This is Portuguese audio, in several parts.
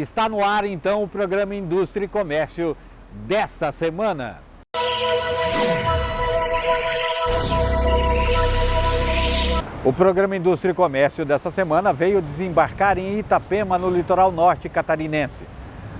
Está no ar então o programa Indústria e Comércio desta semana. O programa Indústria e Comércio desta semana veio desembarcar em Itapema, no litoral norte catarinense.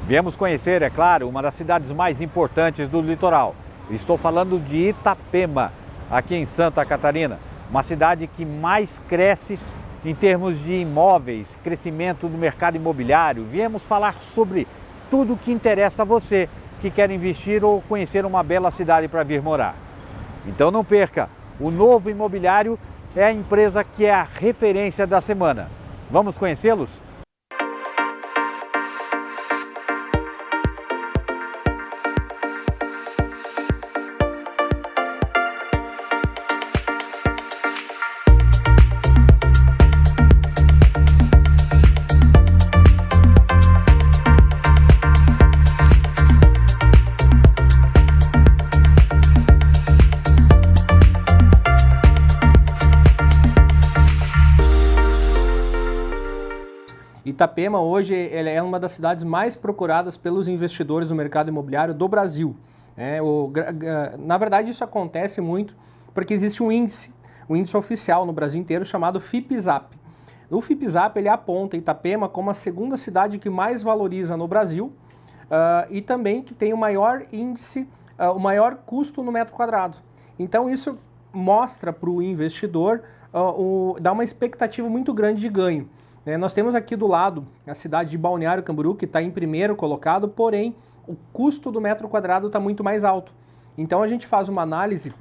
Viemos conhecer, é claro, uma das cidades mais importantes do litoral. Estou falando de Itapema, aqui em Santa Catarina, uma cidade que mais cresce em termos de imóveis, crescimento do mercado imobiliário. Viemos falar sobre tudo o que interessa a você que quer investir ou conhecer uma bela cidade para vir morar. Então não perca, o Novo Imobiliário é a empresa que é a referência da semana. Vamos conhecê-los? Itapema hoje é uma das cidades mais procuradas pelos investidores no mercado imobiliário do Brasil. Na verdade, isso acontece muito porque existe um índice oficial no Brasil inteiro chamado FIPZAP. O FIPZAP ele aponta Itapema como a segunda cidade que mais valoriza no Brasil e também que tem o maior índice, o maior custo no metro quadrado. Então isso mostra para o investidor, dá uma expectativa muito grande de ganho. Nós temos aqui do lado a cidade de Balneário Camboriú, que está em primeiro colocado, porém o custo do metro quadrado está muito mais alto. Então a gente faz uma análise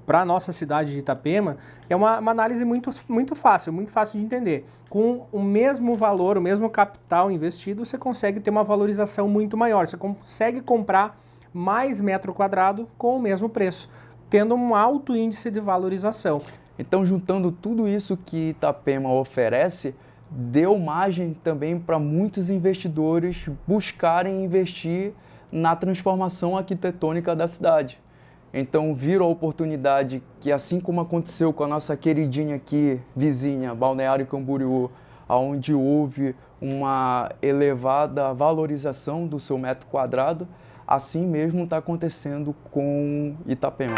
para a nossa cidade de Itapema, é uma análise muito fácil de entender. Com o mesmo valor, o mesmo capital investido, você consegue ter uma valorização muito maior, você consegue comprar mais metro quadrado com o mesmo preço, tendo um alto índice de valorização. Então, juntando tudo isso que Itapema oferece, deu margem também para muitos investidores buscarem investir na transformação arquitetônica da cidade. Então viram a oportunidade que, assim como aconteceu com a nossa queridinha aqui, vizinha, Balneário Camboriú, onde houve uma elevada valorização do seu metro quadrado, assim mesmo está acontecendo com Itapema.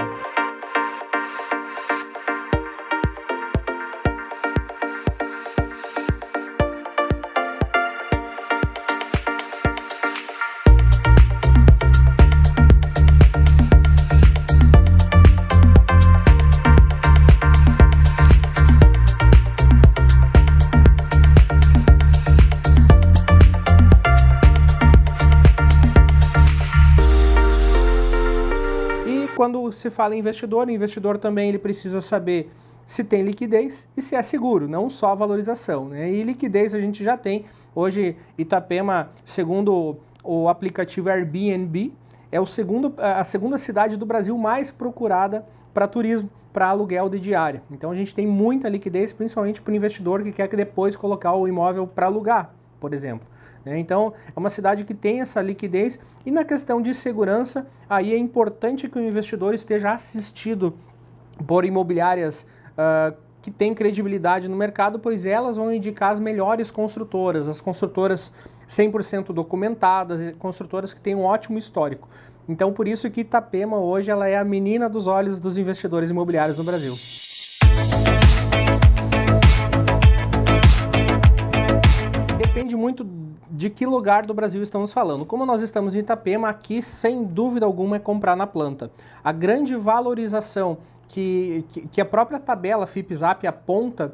Quando se fala em investidor, o investidor também ele precisa saber se tem liquidez e se é seguro, não só a valorização. E liquidez a gente já tem. Hoje, Itapema, segundo o aplicativo Airbnb, é a segunda cidade do Brasil mais procurada para turismo, para aluguel de diária. Então a gente tem muita liquidez, principalmente para o investidor que quer depois colocar o imóvel para alugar, por exemplo. Então, é uma cidade que tem essa liquidez e na questão de segurança, aí é importante que o investidor esteja assistido por imobiliárias que têm credibilidade no mercado, pois elas vão indicar as melhores construtoras, as construtoras 100% documentadas, construtoras que têm um ótimo histórico. Então, por isso que Itapema hoje ela é a menina dos olhos dos investidores imobiliários no Brasil. Depende muito de que lugar do Brasil estamos falando. Como nós estamos em Itapema, aqui sem dúvida alguma é comprar na planta. A grande valorização que a própria tabela FIPZAP aponta,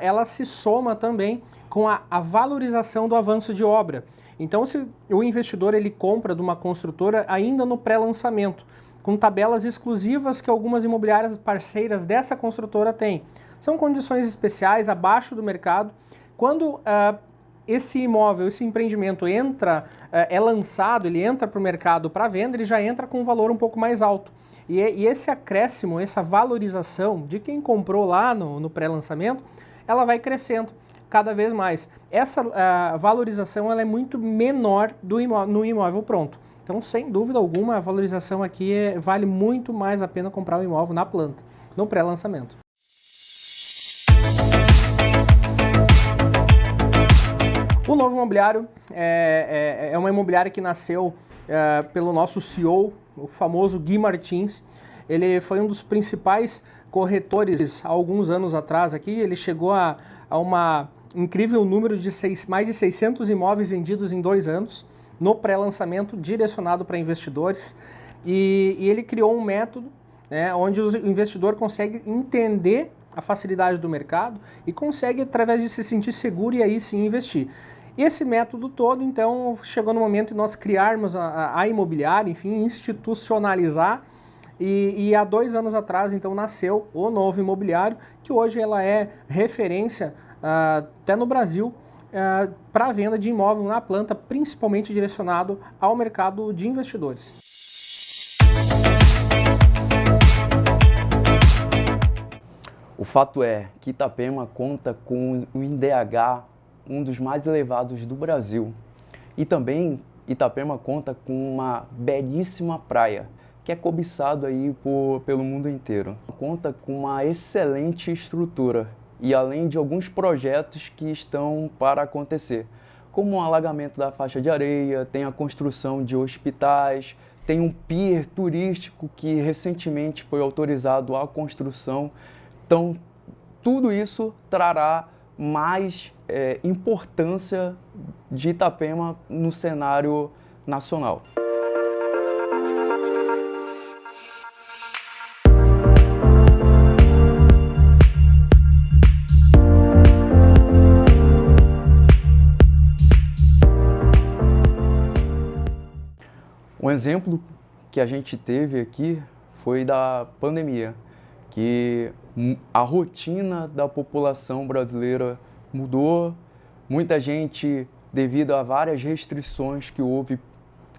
ela se soma também com a valorização do avanço de obra. Então, se o investidor ele compra de uma construtora ainda no pré-lançamento, com tabelas exclusivas que algumas imobiliárias parceiras dessa construtora têm. São condições especiais, abaixo do mercado. Quando esse imóvel, esse empreendimento é lançado, ele entra para o mercado para venda, ele já entra com um valor um pouco mais alto. E esse acréscimo, essa valorização de quem comprou lá no pré-lançamento, ela vai crescendo cada vez mais. Essa valorização ela é muito menor no imóvel pronto. Então, sem dúvida alguma, a valorização aqui vale muito mais a pena comprar o imóvel na planta, no pré-lançamento. O Novo Imobiliário é uma imobiliária que nasceu pelo nosso CEO, o famoso Gui Martins. Ele foi um dos principais corretores há alguns anos atrás aqui. Ele chegou a uma incrível número de mais de 600 imóveis vendidos em 2 anos, no pré-lançamento, direcionado para investidores. E ele criou um método, né, onde o investidor consegue entender a facilidade do mercado e consegue, através de se sentir seguro, e aí sim investir. E esse método todo, então, chegou no momento de nós criarmos a imobiliária, enfim, institucionalizar. E há 2 anos atrás, então, nasceu o Novo Imobiliário, que hoje ela é referência até no Brasil para a venda de imóvel na planta, principalmente direcionado ao mercado de investidores. O fato é que Itapema conta com o INDH, um dos mais elevados do Brasil. E também Itapema conta com uma belíssima praia, que é cobiçado aí pelo mundo inteiro. Conta com uma excelente estrutura e além de alguns projetos que estão para acontecer, como o alagamento da faixa de areia, tem a construção de hospitais, tem um pier turístico que recentemente foi autorizado à construção. Então, tudo isso trará mais importância de Itapema no cenário nacional. Um exemplo que a gente teve aqui foi da pandemia, que a rotina da população brasileira mudou. Muita gente, devido a várias restrições que houve,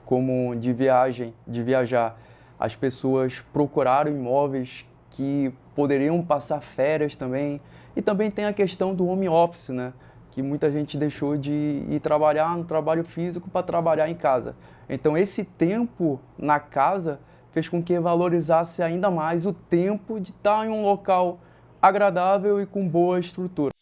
como de viajar, as pessoas procuraram imóveis que poderiam passar férias também. E também tem a questão do home office, né? Que muita gente deixou de ir trabalhar no trabalho físico para trabalhar em casa. Então esse tempo na casa fez com que valorizasse ainda mais o tempo de estar em um local agradável e com boa estrutura.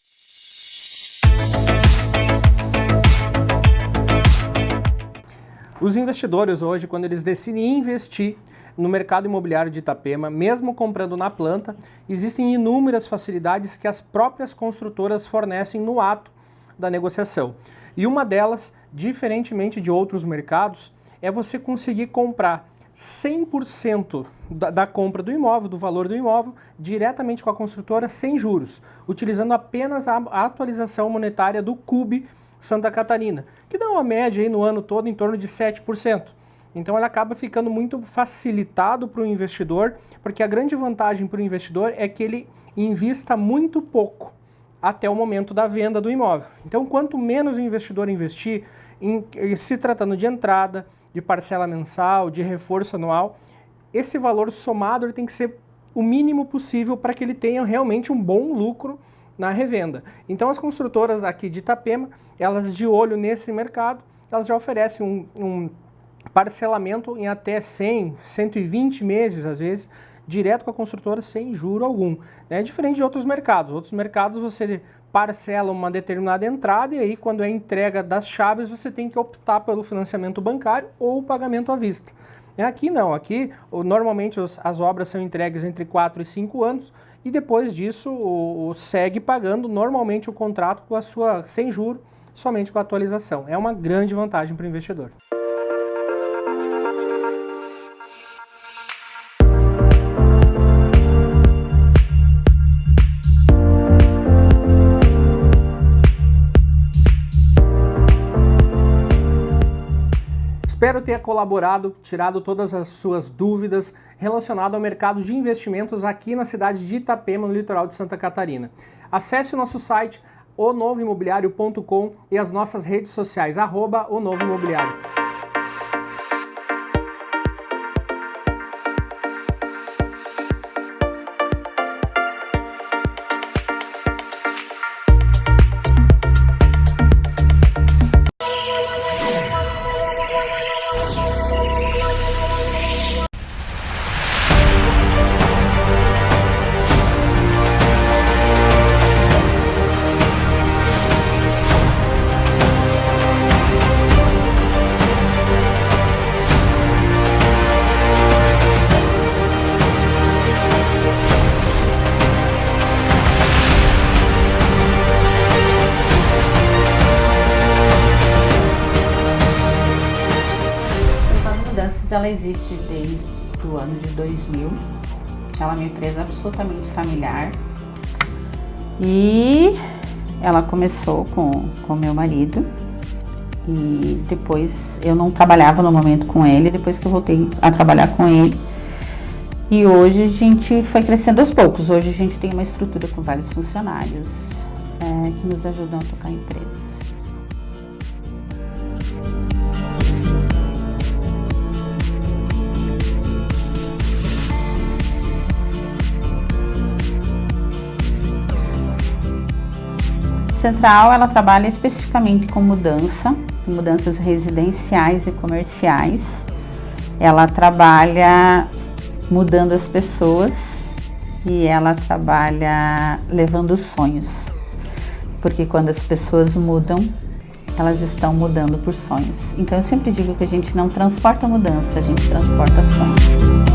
Os investidores hoje, quando eles decidem investir no mercado imobiliário de Itapema, mesmo comprando na planta, existem inúmeras facilidades que as próprias construtoras fornecem no ato da negociação. E uma delas, diferentemente de outros mercados, é você conseguir comprar 100% da compra do imóvel, do valor do imóvel, diretamente com a construtora, sem juros, utilizando apenas a atualização monetária do CUB Santa Catarina, que dá uma média aí no ano todo em torno de 7%. Então ela acaba ficando muito facilitado para o investidor, porque a grande vantagem para o investidor é que ele invista muito pouco até o momento da venda do imóvel. Então quanto menos o investidor investir, se tratando de entrada, de parcela mensal, de reforço anual, esse valor somado ele tem que ser o mínimo possível para que ele tenha realmente um bom lucro na revenda. Então as construtoras aqui de Itapema, elas de olho nesse mercado, elas já oferecem um parcelamento em até 100, 120 meses, às vezes, direto com a construtora sem juro algum. É diferente de outros mercados. Outros mercados você parcela uma determinada entrada e aí quando é entrega das chaves você tem que optar pelo financiamento bancário ou o pagamento à vista. Aqui não, aqui normalmente as obras são entregues entre 4 e 5 anos e depois disso segue pagando normalmente o contrato com a sua sem juro, somente com a atualização. É uma grande vantagem para o investidor. Espero ter colaborado, tirado todas as suas dúvidas relacionadas ao mercado de investimentos aqui na cidade de Itapema, no litoral de Santa Catarina. Acesse o nosso site, onovoimobiliario.com e as nossas redes sociais, @onovoimobiliario. ela existe desde o ano de 2000. Ela é uma empresa absolutamente familiar. E ela começou com meu marido. E depois eu não trabalhava no momento com ele, depois que eu voltei a trabalhar com ele. E hoje a gente foi crescendo aos poucos. Hoje a gente tem uma estrutura com vários funcionários que nos ajudam a tocar a empresa. Central, ela trabalha especificamente com mudanças residenciais e comerciais. Ela trabalha mudando as pessoas e ela trabalha levando sonhos. Porque quando as pessoas mudam, elas estão mudando por sonhos. Então eu sempre digo que a gente não transporta mudança, a gente transporta sonhos.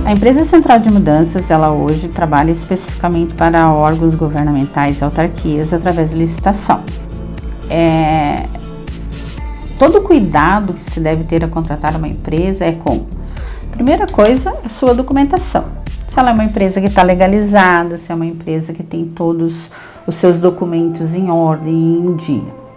A empresa Central de Mudanças, ela hoje trabalha especificamente para órgãos governamentais e autarquias através de licitação. Todo o cuidado que se deve ter a contratar uma empresa é com, primeira coisa, a sua documentação. Se ela é uma empresa que está legalizada, se é uma empresa que tem todos os seus documentos em ordem e em dia.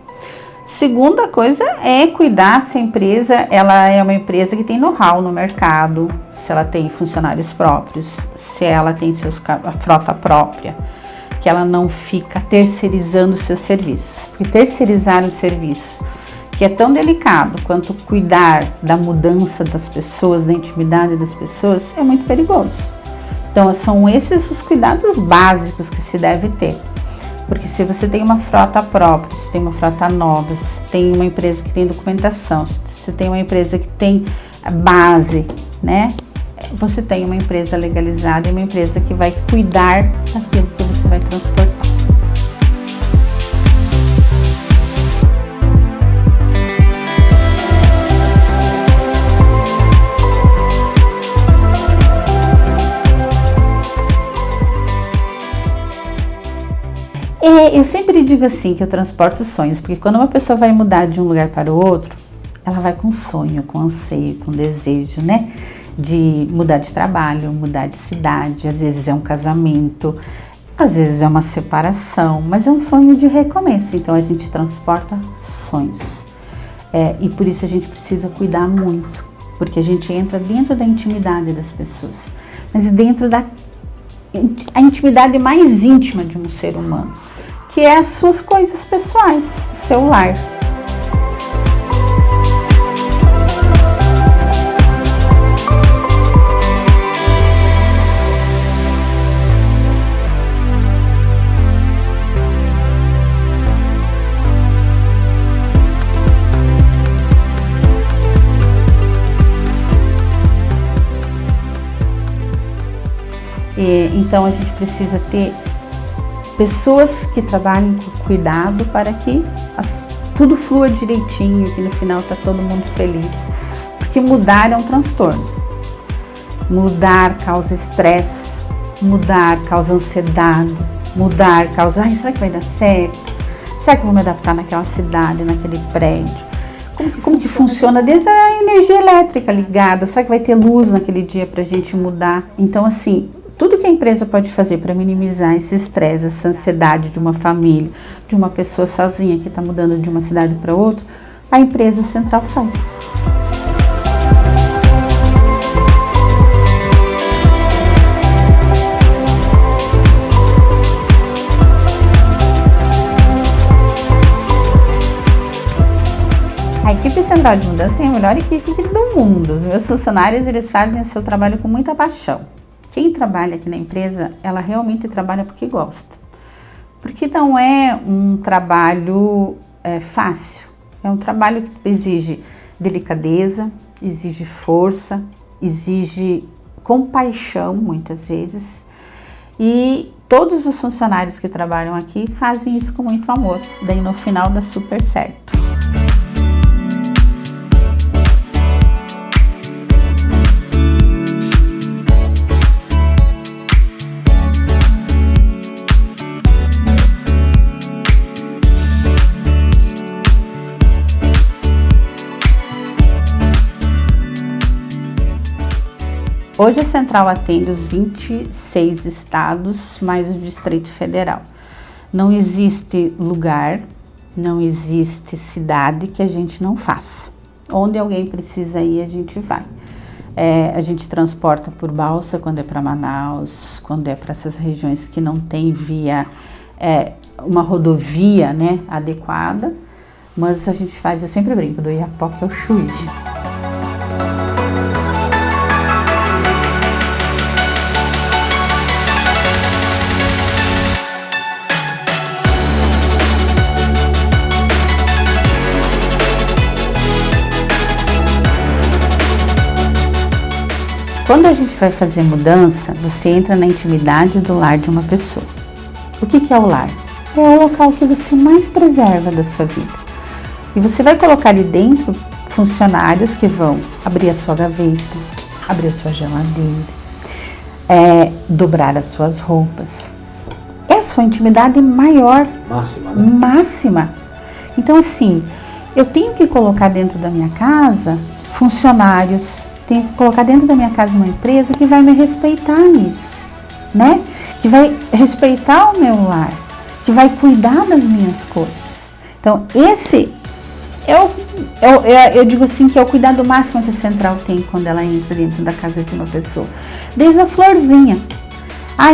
Segunda coisa é cuidar se a empresa ela é uma empresa que tem know-how no mercado, se ela tem funcionários próprios, se ela tem a frota própria, que ela não fica terceirizando seus serviços. Porque terceirizar o serviço, que é tão delicado quanto cuidar da mudança das pessoas, da intimidade das pessoas, é muito perigoso. Então são esses os cuidados básicos que se deve ter. Porque se você tem uma frota própria, se tem uma frota nova, se tem uma empresa que tem documentação, se tem uma empresa que tem base, né? Você tem uma empresa legalizada e uma empresa que vai cuidar daquilo que você vai transportar. Eu sempre digo assim, que eu transporto sonhos, porque quando uma pessoa vai mudar de um lugar para o outro, ela vai com sonho, com anseio, com desejo, né? De mudar de trabalho, mudar de cidade, às vezes é um casamento, às vezes é uma separação, mas é um sonho de recomeço, então a gente transporta sonhos. E por isso a gente precisa cuidar muito, porque a gente entra dentro da intimidade das pessoas, mas dentro da intimidade mais íntima de um ser humano, que é as suas coisas pessoais, o seu lar. Então a gente precisa ter pessoas que trabalhem com cuidado para que tudo flua direitinho, que no final tá todo mundo feliz. Porque mudar é um transtorno. Mudar causa estresse, mudar causa ansiedade, mudar causa, será que vai dar certo? Será que eu vou me adaptar naquela cidade, naquele prédio? Como que funciona desde a energia elétrica ligada? Será que vai ter luz naquele dia para a gente mudar? Então, assim, tudo que a empresa pode fazer para minimizar esse estresse, essa ansiedade de uma família, de uma pessoa sozinha que está mudando de uma cidade para outra, a empresa Central faz. A equipe Central de Mudança é a melhor equipe do mundo. Os meus funcionários, eles fazem o seu trabalho com muita paixão. Quem trabalha aqui na empresa, ela realmente trabalha porque gosta. Porque não é um trabalho fácil. É um trabalho que exige delicadeza, exige força, exige compaixão, muitas vezes. E todos os funcionários que trabalham aqui fazem isso com muito amor. Daí no final dá super certo. Hoje a central atende os 26 estados, mais o Distrito Federal. Não existe lugar, não existe cidade que a gente não faça. Onde alguém precisa ir, a gente vai. A gente transporta por balsa quando é para Manaus, quando é para essas regiões que não tem via, uma rodovia, né, adequada. Mas a gente faz, eu sempre brinco, do Oiapoque ao Chuí. Quando a gente vai fazer mudança, você entra na intimidade do lar de uma pessoa. O que é o lar? É o local que você mais preserva da sua vida. E você vai colocar ali dentro funcionários que vão abrir a sua gaveta, abrir a sua geladeira, dobrar as suas roupas. É a sua intimidade maior. Máxima, né? Máxima. Então, assim, eu tenho que colocar dentro da minha casa funcionários, tenho que colocar dentro da minha casa uma empresa que vai me respeitar nisso, né? Que vai respeitar o meu lar, que vai cuidar das minhas coisas. Então, esse eu digo assim que é o cuidado máximo que a central tem quando ela entra dentro da casa de uma pessoa. Desde a florzinha.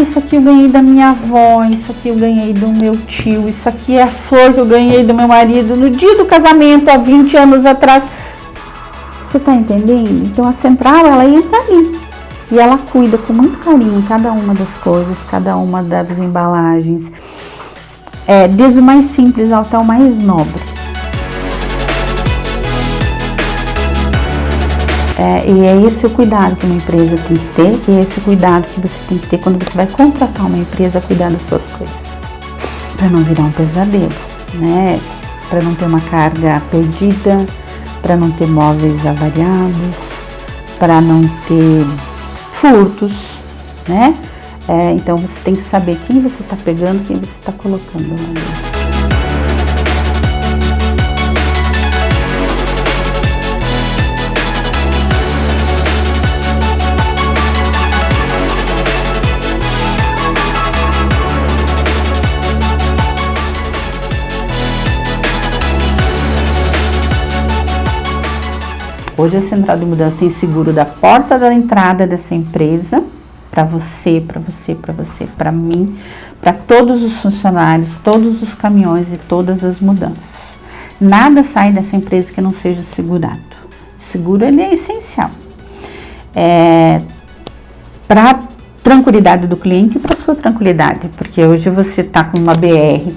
Isso aqui eu ganhei da minha avó, isso aqui eu ganhei do meu tio, isso aqui é a flor que eu ganhei do meu marido no dia do casamento, há 20 anos atrás. Você tá entendendo? Então a central, ela entra ali e ela cuida com muito carinho cada uma das coisas, cada uma das embalagens, desde o mais simples até o mais nobre. E é esse o cuidado que uma empresa tem que ter, e é esse o cuidado que você tem que ter quando você vai contratar uma empresa a cuidar das suas coisas. Para não virar um pesadelo, né? Para não ter uma carga perdida, para não ter móveis avariados, para não ter furtos, né? Então você tem que saber quem você está pegando, quem você está colocando lá dentro. Hoje a central de mudança tem seguro da porta da entrada dessa empresa, para você, para mim, para todos os funcionários, todos os caminhões e todas as mudanças. Nada sai dessa empresa que não seja segurado. O seguro, ele é essencial. Para a tranquilidade do cliente e para a sua tranquilidade, porque hoje você está com uma BR,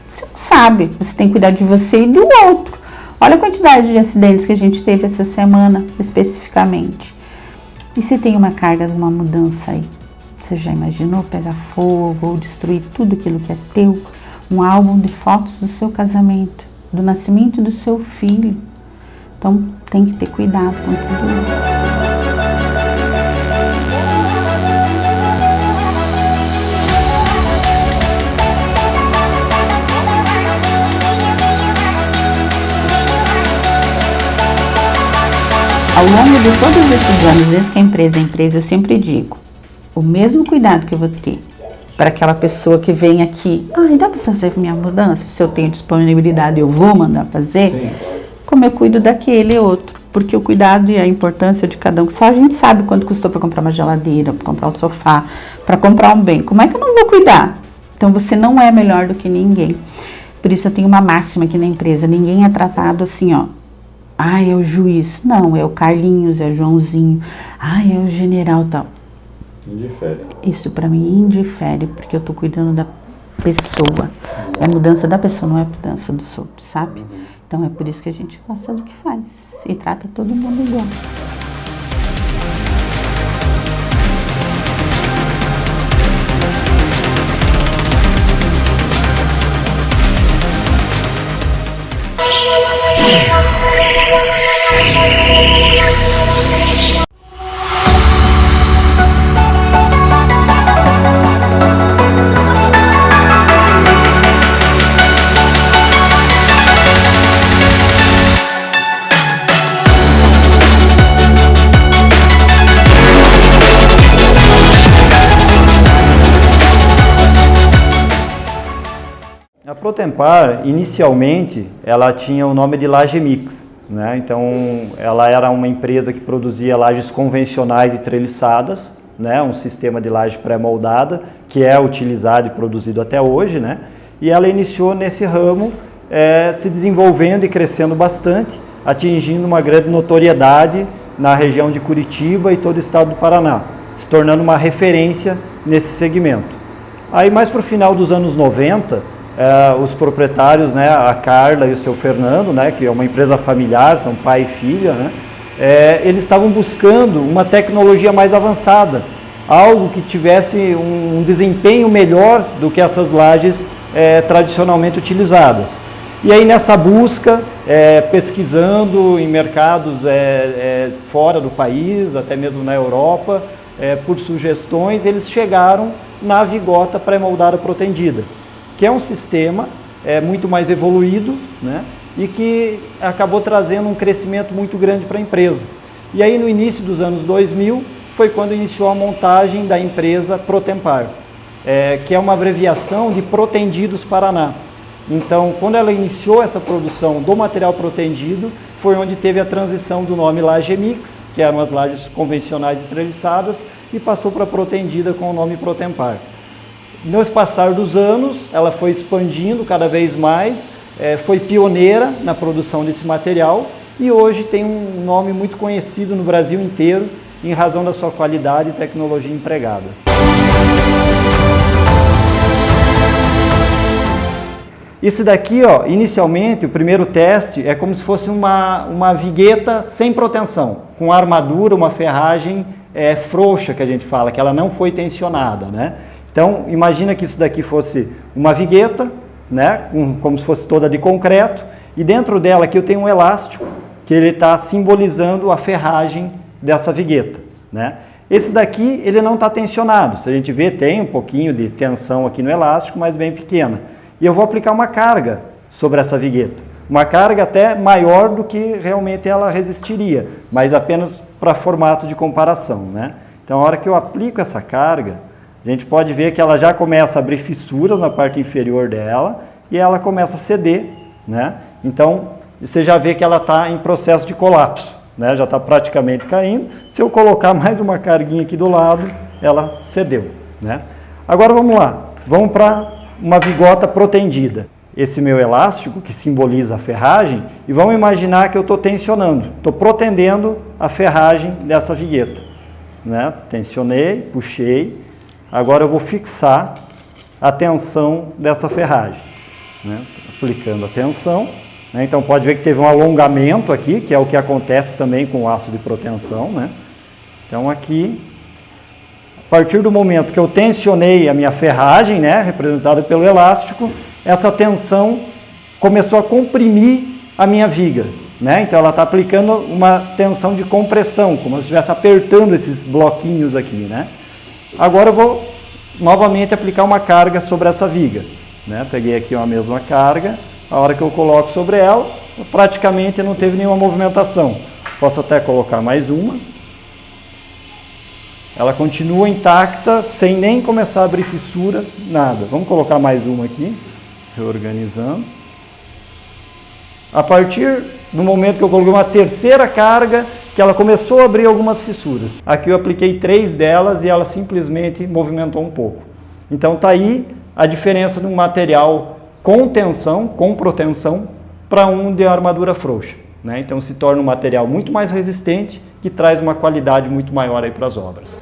você não sabe, você tem que cuidar de você e do outro. Olha a quantidade de acidentes que a gente teve essa semana, especificamente. E se tem uma carga de uma mudança aí? Você já imaginou pegar fogo ou destruir tudo aquilo que é teu? Um álbum de fotos do seu casamento, do nascimento do seu filho. Então, tem que ter cuidado com tudo isso. Ao longo de todos esses anos, desde que a empresa é empresa, eu sempre digo, o mesmo cuidado que eu vou ter para aquela pessoa que vem aqui, dá para fazer minha mudança? Se eu tenho disponibilidade, eu vou mandar fazer? Sim. Como eu cuido daquele outro, porque o cuidado e a importância de cada um, só a gente sabe quanto custou para comprar uma geladeira, para comprar um sofá, para comprar um bem. Como é que eu não vou cuidar? Então você não é melhor do que ninguém. Por isso eu tenho uma máxima aqui na empresa, ninguém é tratado assim, é o juiz. Não, é o Carlinhos, é o Joãozinho. É o general tal. Indifere. Isso para mim indifere, porque eu tô cuidando da pessoa. É a mudança da pessoa, não é a mudança dos outros, sabe? Então é por isso que a gente gosta do que faz. E trata todo mundo igual. Protempar, inicialmente, ela tinha o nome de Laje Mix, né? Então, ela era uma empresa que produzia lajes convencionais e treliçadas, né? Um sistema de laje pré-moldada, que é utilizado e produzido até hoje, né? E ela iniciou nesse ramo, se desenvolvendo e crescendo bastante, atingindo uma grande notoriedade na região de Curitiba e todo o estado do Paraná, se tornando uma referência nesse segmento. Aí, mais para o final dos anos 90, os proprietários, né, a Carla e o seu Fernando, né, que é uma empresa familiar, são pai e filha, né, eles estavam buscando uma tecnologia mais avançada, algo que tivesse um desempenho melhor do que essas lajes tradicionalmente utilizadas. E aí nessa busca, pesquisando em mercados fora do país, até mesmo na Europa, por sugestões, eles chegaram na vigota pré-moldada protendida, que é um sistema muito mais evoluído, né, e que acabou trazendo um crescimento muito grande para a empresa. E aí no início dos anos 2000 foi quando iniciou a montagem da empresa Protempar, que é uma abreviação de Protendidos Paraná. Então, quando ela iniciou essa produção do material protendido, foi onde teve a transição do nome Laje Mix, que eram as lajes convencionais e treliçadas, e passou para Protendida com o nome Protempar. No passar dos anos, ela foi expandindo cada vez mais, foi pioneira na produção desse material e hoje tem um nome muito conhecido no Brasil inteiro em razão da sua qualidade e tecnologia empregada. Isso daqui, ó, inicialmente, o primeiro teste é como se fosse uma vigueta sem proteção, com armadura, uma ferragem frouxa, que a gente fala, que ela não foi tensionada, né? Então, imagina que isso daqui fosse uma vigueta, né, como se fosse toda de concreto, e dentro dela aqui eu tenho um elástico, que ele está simbolizando a ferragem dessa vigueta, né? Esse daqui, ele não está tensionado, se a gente vê, tem um pouquinho de tensão aqui no elástico, mas bem pequena. E eu vou aplicar uma carga sobre essa vigueta, uma carga até maior do que realmente ela resistiria, mas apenas para formato de comparação, né? Então, a hora que eu aplico essa carga, a gente pode ver que ela já começa a abrir fissuras na parte inferior dela e ela começa a ceder, né? Então, você já vê que ela está em processo de colapso, né? Já está praticamente caindo. Se eu colocar mais uma carguinha aqui do lado, ela cedeu, né? Agora vamos lá, vamos para uma vigota protendida. Esse meu elástico, que simboliza a ferragem, e vamos imaginar que eu estou tensionando, estou protendendo a ferragem dessa vigueta, né? Tensionei, puxei, agora eu vou fixar a tensão dessa ferragem, né? Aplicando a tensão, né? Então pode ver que teve um alongamento aqui, que é o que acontece também com o aço de proteção, né? Então aqui, a partir do momento que eu tensionei a minha ferragem, né, representada pelo elástico, essa tensão começou a comprimir a minha viga, né? Então ela está aplicando uma tensão de compressão, como se estivesse apertando esses bloquinhos aqui, né? Agora eu vou novamente aplicar uma carga sobre essa viga, né? Peguei aqui uma mesma carga, a hora que eu coloco sobre ela, praticamente não teve nenhuma movimentação. Posso até colocar mais uma. Ela continua intacta, sem nem começar a abrir fissuras, nada. Vamos colocar mais uma aqui, reorganizando. A partir do momento que eu coloquei uma terceira carga, que ela começou a abrir algumas fissuras. Aqui eu apliquei 3 delas e ela simplesmente movimentou um pouco. Então está aí a diferença de um material com tensão, com proteção, para um de armadura frouxa, né? Então se torna um material muito mais resistente, que traz uma qualidade muito maior aí para as obras.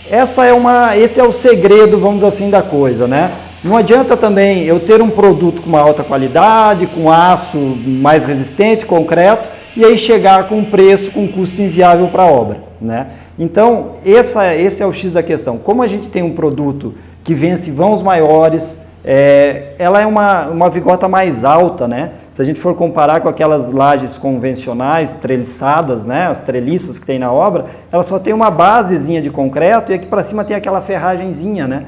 Esse é o segredo, vamos dizer assim, da coisa, né? Não adianta também eu ter um produto com uma alta qualidade, com aço mais resistente, concreto, e aí chegar com um preço, com um custo inviável para a obra, né? Então, esse é o X da questão. Como a gente tem um produto que vence vãos maiores, ela é uma vigota mais alta, né? Se a gente for comparar com aquelas lajes convencionais, treliçadas, né? As treliças que tem na obra, ela só tem uma basezinha de concreto e aqui para cima tem aquela ferragenzinha, né?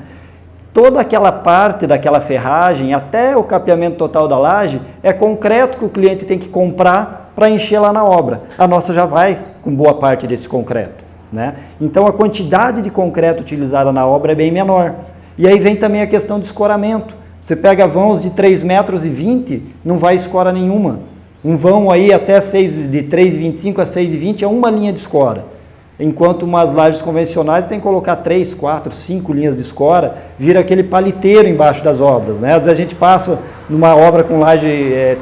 Toda aquela parte daquela ferragem, até o capeamento total da laje, é concreto que o cliente tem que comprar para encher lá na obra. A nossa já vai com boa parte desse concreto, né? Então a quantidade de concreto utilizada na obra é bem menor. E aí vem também a questão do escoramento. Você pega vãos de 3,20 metros, não vai escora nenhuma. Um vão aí até de 3,25 a 6,20 é uma linha de escora. Enquanto umas lajes convencionais tem que colocar 3, 4, 5 linhas de escora, vira aquele paliteiro embaixo das obras, né? Às vezes a gente passa numa obra com laje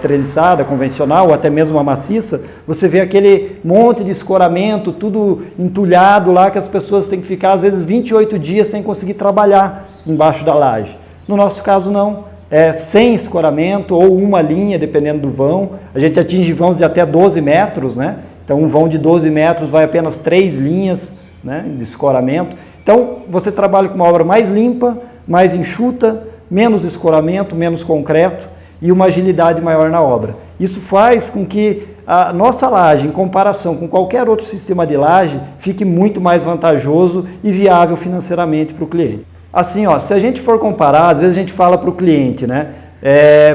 treliçada, convencional, ou até mesmo uma maciça, você vê aquele monte de escoramento, tudo entulhado lá, que as pessoas têm que ficar às vezes 28 dias sem conseguir trabalhar embaixo da laje. No nosso caso não, é sem escoramento ou uma linha, dependendo do vão. A gente atinge vãos de até 12 metros, né? Então, um vão de 12 metros vai apenas 3 linhas, né, de escoramento. Então, você trabalha com uma obra mais limpa, mais enxuta, menos escoramento, menos concreto e uma agilidade maior na obra. Isso faz com que a nossa laje, em comparação com qualquer outro sistema de laje, fique muito mais vantajoso e viável financeiramente para o cliente. Assim, ó, se a gente for comparar, às vezes a gente fala para o cliente, né?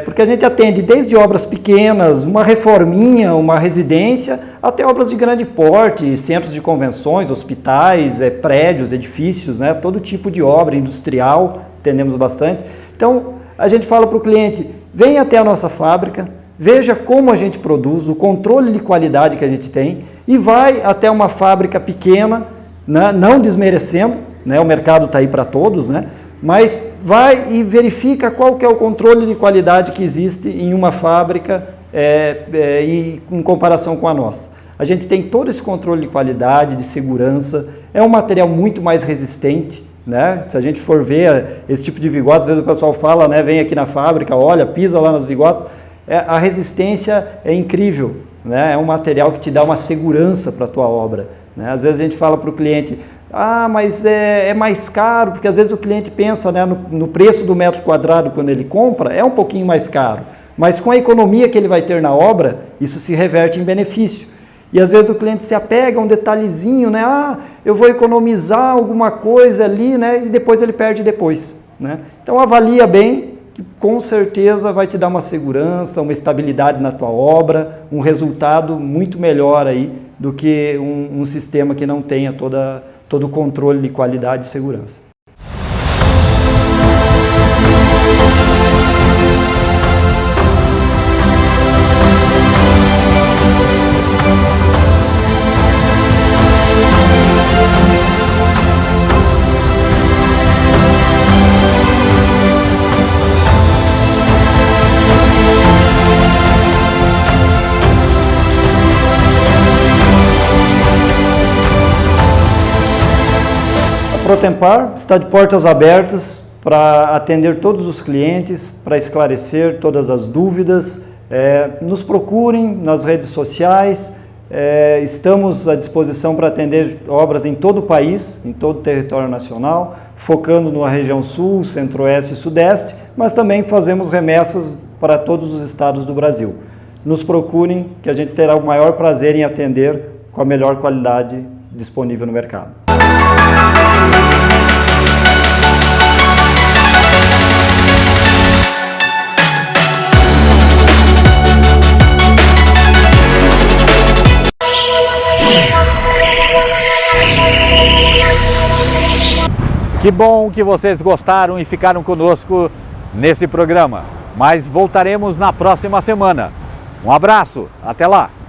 Porque a gente atende desde obras pequenas, uma reforminha, uma residência, até obras de grande porte, centros de convenções, hospitais, prédios, edifícios, né? Todo tipo de obra industrial, atendemos bastante. Então, a gente fala para o cliente, vem até a nossa fábrica, veja como a gente produz, o controle de qualidade que a gente tem e vai até uma fábrica pequena, né? Não desmerecendo, né? O mercado está aí para todos, né? Mas vai e verifica qual que é o controle de qualidade que existe em uma fábrica e em comparação com a nossa. A gente tem todo esse controle de qualidade, de segurança, é um material muito mais resistente, né? Se a gente for ver esse tipo de vigotes, às vezes o pessoal fala, né? Vem aqui na fábrica, olha, pisa lá nas vigotes, a resistência é incrível, né? É um material que te dá uma segurança para a tua obra, né? Às vezes a gente fala para o cliente, mas é mais caro, porque às vezes o cliente pensa, né, no preço do metro quadrado quando ele compra, é um pouquinho mais caro, mas com a economia que ele vai ter na obra, isso se reverte em benefício. E às vezes o cliente se apega a um detalhezinho, né, eu vou economizar alguma coisa ali, né, e depois ele perde depois, né? Então avalia bem, que com certeza vai te dar uma segurança, uma estabilidade na tua obra, um resultado muito melhor aí do que um sistema que não tenha todo o controle de qualidade e segurança. A Protempar está de portas abertas para atender todos os clientes, para esclarecer todas as dúvidas. Nos procurem nas redes sociais, estamos à disposição para atender obras em todo o país, em todo o território nacional, focando na região sul, centro-oeste e sudeste, mas também fazemos remessas para todos os estados do Brasil. Nos procurem, que a gente terá o maior prazer em atender com a melhor qualidade disponível no mercado. Que bom que vocês gostaram e ficaram conosco nesse programa. Mas voltaremos na próxima semana. Um abraço, até lá!